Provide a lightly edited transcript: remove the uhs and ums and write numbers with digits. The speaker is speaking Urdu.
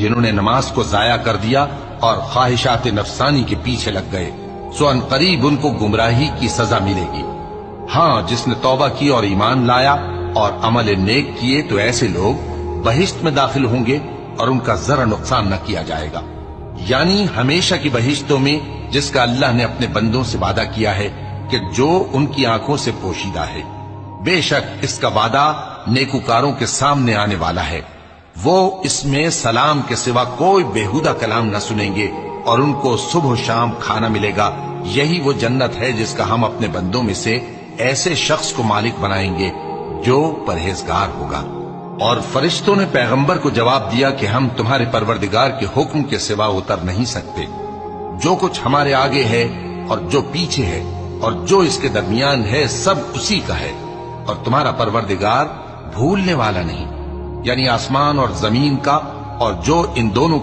جنہوں نے نماز کو ضائع کر دیا اور خواہشات نفسانی کے پیچھے لگ گئے، سو ان قریب ان کو گمراہی کی سزا ملے گی۔ ہاں، جس نے توبہ کی اور ایمان لایا اور عمل نیک کیے تو ایسے لوگ بہشت میں داخل ہوں گے اور ان کا ذرا نقصان نہ کیا جائے گا، یعنی ہمیشہ کی بہشتوں میں جس کا اللہ نے اپنے بندوں سے وعدہ کیا ہے کہ جو ان کی آنکھوں سے پوشیدہ ہے۔ بے شک اس کا وعدہ نیکوکاروں کے سامنے آنے والا ہے، وہ اس میں سلام کے سوا کوئی بےہودہ کلام نہ سنیں گے اور ان کو صبح و شام کھانا ملے گا۔ یہی وہ جنت ہے جس کا ہم اپنے بندوں میں سے ایسے شخص کو مالک بنائیں گے جو پرہیزگار ہوگا۔ اور فرشتوں نے پیغمبر کو جواب دیا کہ ہم تمہارے پروردگار کے حکم کے سوا اتر نہیں سکتے، جو کچھ ہمارے آگے ہے اور جو پیچھے ہے اور جو اس کے درمیان ہے سب اسی کا ہے، اور تمہارا پروردگار بھولنے والا نہیں، یعنی آسمان اور زمین کا اور جو ان دونوں